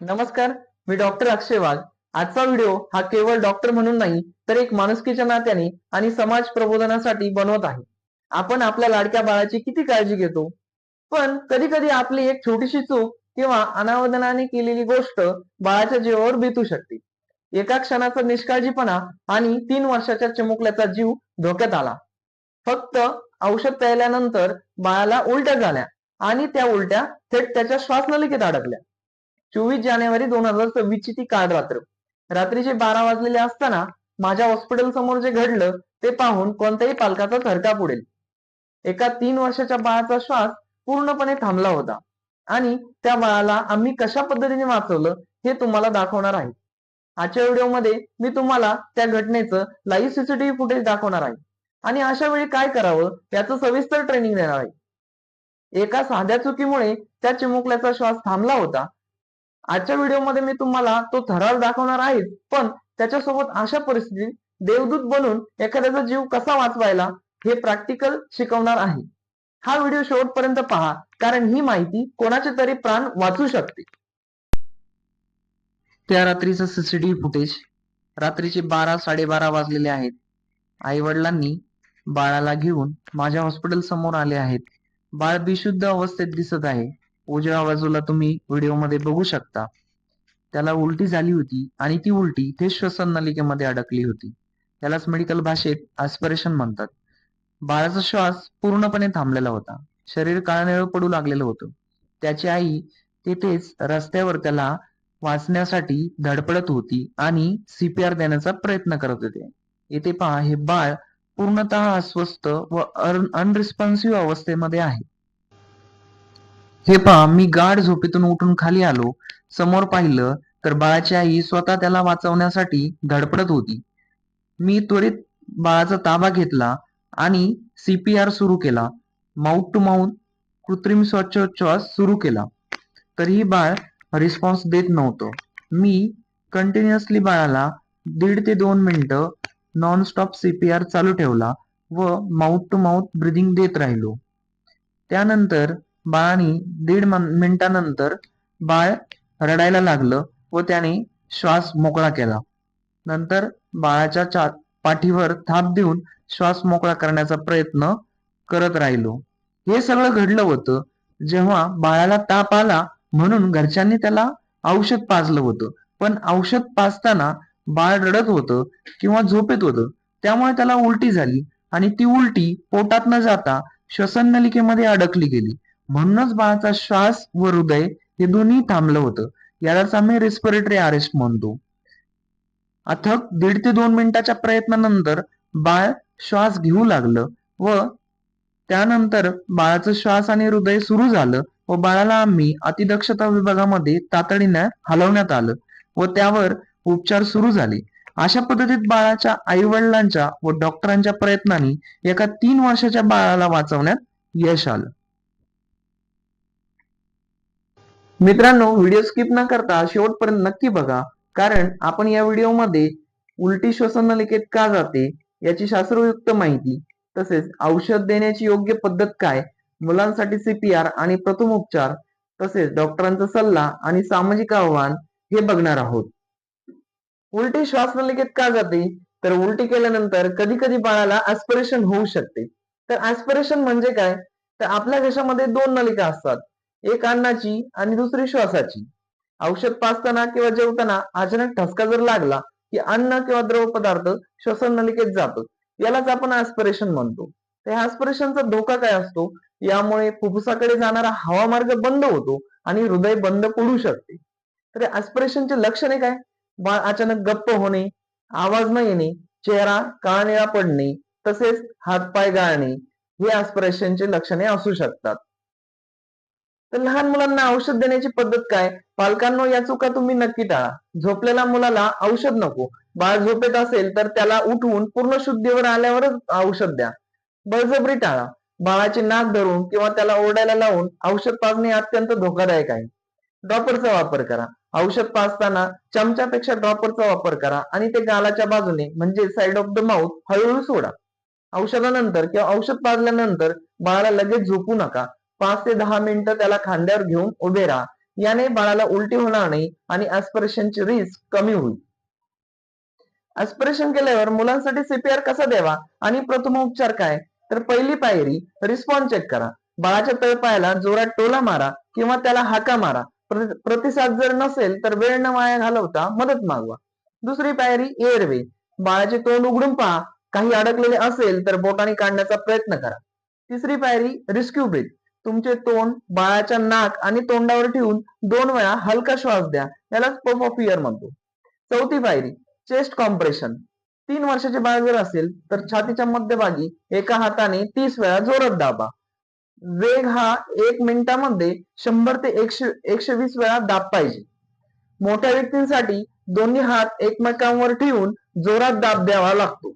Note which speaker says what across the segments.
Speaker 1: नमस्कार, मी डॉक्टर अक्षय वाघ. आजचा व्हिडिओ हा केवळ डॉक्टर म्हणून नाही, तर एक माणुसकीच्या नात्याने आणि समाज प्रबोधनासाठी बनवत आहे. आपण आपल्या लाडक्या बाळाची किती काळजी घेतो, पण कधी कधी आपली एक छोटीशी चूक किंवा अनावधानाने केलेली गोष्ट बाळाच्या जीवावर बेतू शकते. एका क्षणाचा निष्काळजीपणा आणि 3 वर्षाच्या चिमुकल्याचा जीव धोक्यात आला. फक्त औषध प्यायल्यानंतर बाळाला उलट्या झाल्या आणि त्या उलट्या थेट त्याच्या श्वासनलिकेत अडकल्या. 24 जानेवारी 2026 ची ती काळ रात्र. रात्रीचे 12 वाजलेले असताना माझ्या हॉस्पिटल समोर जे घडलं ते पाहून कोणत्याही पालकाचा थरकाप उडेल. एका 3 वर्षाच्या बाळाचा श्वास पूर्णपणे थांबला होता आणि त्या बाळाला आम्ही कशा पद्धतीने वाचवलं हे तुम्हाला दाखवणार आहे. आजच्या व्हिडिओमध्ये मी तुम्हाला त्या घटनेचं लाईव्ह सीसीटीव्ही फुटेज दाखवणार आहे आणि अशा वेळी काय करावं याचं सविस्तर ट्रेनिंग देणार आहे. एका साध्या चुकीमुळे त्या चिमुकल्याचा श्वास थांबला होता. आजच्या व्हिडिओमध्ये मी तुम्हाला तो थरार दाखवणार आहे, पण त्याच्यासोबत अशा परिस्थितीत देवदूत बनून एखाद्याचा जीव कसा वाचवायला हे प्रॅक्टिकल शिकवणार आहे. हा व्हिडिओ शेवटपर्यंत पहा, कारण ही माहिती कोणाचे तरी प्राण वाचू शकते. त्या रात्रीचं सीसीटीव्ही फुटेज. रात्रीचे 12-12:30 वाजलेले आहेत. आई वडिलांनी बाळाला घेऊन माझ्या हॉस्पिटल समोर आले आहेत. बाळ बेशुद्ध अवस्थेत दिसत आहे. उजव्या बाजूला तुम्ही व्हिडिओमध्ये बघू शकता. त्याला उलटी झाली होती आणि ती उलटी ते श्वसन नलिकेमध्ये अडकली होती. त्यालाच मेडिकल भाषेत ऍस्पिरेशन म्हणतात. बाळाचा श्वास पूर्णपणे थांबलेला होता. शरीर काळनिळ पडू लागलेलं होतं. त्याची आई तेथेच रस्त्यावर त्याला वाचण्यासाठी धडपडत होती आणि सीपीआर देण्याचा प्रयत्न करत होते. येथे पहा, हे बाळ पूर्णतः अस्वस्थ व अनरिस्पॉन्सिव्ह अवस्थेमध्ये आहे. हे पहा, मी गाढ झोपेतून उठून खाली आलो. समोर पाहिलं तर बाळाची आई स्वतः त्याला वाचवण्यासाठी धडपडत होती. मी त्वरित बाळाचा ताबा घेतला आणि सीपीआर सुरू केला. माउथ टू माउथ कृत्रिम श्वासोच्छवास सुरू केला. तरीही बाळ रिस्पॉन्स देत नव्हतं. मी कंटिन्युअसली बाळाला 1.5 ते 2 मिनिटं नॉन स्टॉप सीपीआर चालू ठेवला व माउथ टू माउथ ब्रिदिंग देत राहिलो. त्यानंतर बाळाने 1.5 मिनिटानंतर बाळ रडायला लागलं व त्याने श्वास मोकळा केला. नंतर बाळाच्या पाठीवर थाप देऊन श्वास मोकळा करण्याचा प्रयत्न करत राहिलो. हे सगळं घडलं होतं जेव्हा बाळाला ताप आला म्हणून घरच्यांनी त्याला औषध पाजलं होतं. पण औषध पाजताना बाळ रडत होतं किंवा झोपेत होतं, त्यामुळे त्याला उलटी झाली आणि ती उलटी पोटात न जाता श्वसन नलिकेमध्ये अडकली गेली. म्हणूनच बाळाचा श्वास व हृदय हे दोन्ही थांबलं होतं. यालाच आम्ही रेस्पिरेटरी अरेस्ट म्हणतो. अथक 1.5 ते 2 मिनिटाच्या प्रयत्नानंतर बाळ श्वास घेऊ लागलं व त्यानंतर बाळाचं श्वास आणि हृदय सुरू झालं व बाळाला आम्ही अतिदक्षता विभागामध्ये तातडीने हलवण्यात आलं व त्यावर उपचार सुरू झाले. अशा पद्धतीत बाळाच्या आई वडिलांच्या व डॉक्टरांच्या प्रयत्नांनी एका 3 वर्षाच्या बाळाला वाचवण्यात यश आलं. मित्रांनो, व्हिडिओ स्किप न करता शेवटपर्यंत नक्की बघा, कारण आपण या व्हिडिओमध्ये उलटी श्वसन नलिकेत का जाते याची शास्त्रयुक्त माहिती, तसेच औषध देण्याची योग्य पद्धत काय, मुलांसाठी सीपीआर आणि प्रथम उपचार, तसेच डॉक्टरांचा सल्ला आणि सामाजिक आव्हान हे बघणार आहोत. उलटी श्वासनलिकेत का जाते, तर उलटी केल्यानंतर कधी कधी बाळाला ऍस्पिरेशन होऊ शकते. तर ऍस्पिरेशन म्हणजे काय, तर आपल्या घशामध्ये 2 नलिका असतात, एक अन्नाची आणि दुसरी श्वासाची. औषध पाजताना किंवा जेवताना अचानक ठसका जर लागला की अन्न किंवा द्रव पदार्थ श्वसन नलिकेत जातो, यालाच आपण ऍस्पिरेशन म्हणतो. त्या ऍस्पिरेशनचा धोका काय असतो, यामुळे फुफ्फुसाकडे जाणारा हवामार्ग बंद होतो आणि हृदय बंद पडू शकते. तर ऍस्पिरेशनचे लक्षणे काय, बाळ अचानक गप्प होणे, आवाज न येणे, चेहरा काळनिळा पडणे, तसेच हातपाय गाळणे हे ऍस्पिरेशनचे लक्षणे असू शकतात. तर लहान मुलांना औषध देण्याची पद्धत काय, पालकांनो या चुका तुम्ही नक्की टाळा. झोपलेल्या मुलाला औषध नको. बाळ झोपेत असेल तर त्याला उठवून पूर्ण शुद्धीवर आल्यावरच औषध द्या. बळजबरी टाळा. बाळाचे नाक धरून किंवा त्याला ओरडायला लावून औषध पाजणे अत्यंत धोकादायक आहे. ड्रॉपरचा वापर करा. औषध पाजताना चमच्यापेक्षा ड्रॉपरचा वापर करा आणि ते गालाच्या बाजूने म्हणजे साइड ऑफ द माउथ हळूहळू सोडा. औषधानंतर किंवा औषध पाजल्यानंतर बाळाला लगेच झोपू नका. 5 ते 10 मिनिटं त्याला खांद्यावर घेऊन उभे राहा. याने बाळाला उलटी होणार नाही आणि ऍस्पिरेशनची रिस्क कमी होईल. ऍस्पिरेशन केल्यावर मुलांसाठी सीपीआर कसा द्यावा आणि प्रथमोपचार काय? तर पहिली पायरी रिस्पॉन्स चेक करा. बाळाच्या तळपायाला जोरात टोला मारा किंवा त्याला हाका मारा. प्रतिसाद जर नसेल तर वेळ न वाया घालवता मदत मागवा. दुसरी पायरी एअरवे. बाळाचे तोंड उघडून पहा. काही अडकलेले असेल तर बोटाने काढण्याचा प्रयत्न करा. तिसरी पायरी रेस्क्यू ब्रीथ. तुमचे तोंड बाळाच्या नाक आणि तोंडावर ठेवून 2 वेळा हलका श्वास द्या. यालाच पफ ऑफ इयर म्हणतो. चौथी पायरी चेस्ट कॉम्प्रेशन. 3 वर्षाचे बाळ जर असेल तर छातीच्या मध्यभागी एका हाताने 30 वेळा जोरात दाबा. वेग हा 1 मिनिटामध्ये 100 ते 120 वेळा दाब पाहिजे. मोठ्या व्यक्तींसाठी दोन्ही हात एकमेकांवर ठेवून जोरात दाब द्यावा लागतो.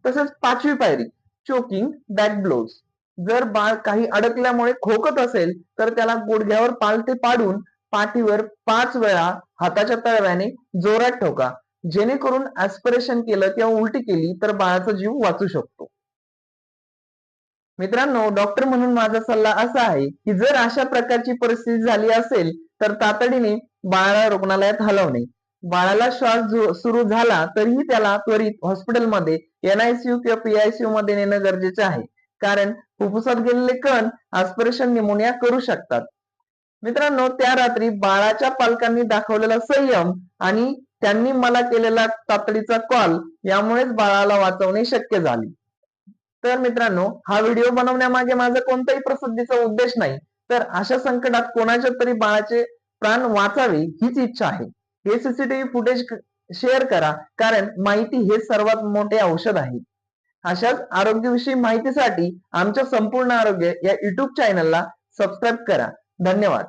Speaker 1: तसेच 5वी पायरी चोकिंग बॅक ब्लोज. जर बाळ काही अडकल्यामुळे खोकत असेल तर त्याला गुडघ्यावर पालथे पाडून पाठीवर 5 वेळा हाताच्या तळव्याने जोरात ठोका. जेणेकरून ऍस्पिरेशन केलं किंवा उलटी केली तर बाळाचा जीव वाचू शकतो. मित्रांनो, डॉक्टर म्हणून माझा सल्ला असा आहे की जर अशा प्रकारची परिस्थिती झाली असेल तर तातडीने बाळाला रुग्णालयात हलवणे. बाळाला श्वास सुरू झाला तरीही त्याला त्वरित हॉस्पिटलमध्ये NICU किंवा PICU मध्ये नेणं गरजेचे आहे. कारण फुफ्फुसात गेलेले कण ऍस्पिरेशन निमोनिया करू शकतात. मित्रांनो, त्या रात्री बाळाच्या पालकांनी दाखवलेला संयम आणि त्यांनी मला केलेला तातडीचा कॉल यामुळेच बाळाला वाचवणे शक्य झाले. तर मित्रांनो, हा व्हिडिओ बनवण्यामागे माझा कोणताही प्रसिद्धीचा उद्देश नाही, तर अशा संकटात कोणाच्या तरी बाळाचे प्राण वाचावे हीच इच्छा आहे. हे सीसीटीव्ही फुटेज शेअर करा, कारण माहिती हे सर्वात मोठे औषध आहे. अशाच आरोग्यविषयी माहितीसाठी आमच्या संपूर्ण आरोग्य या युट्यूब चॅनलला सबस्क्राईब करा. धन्यवाद.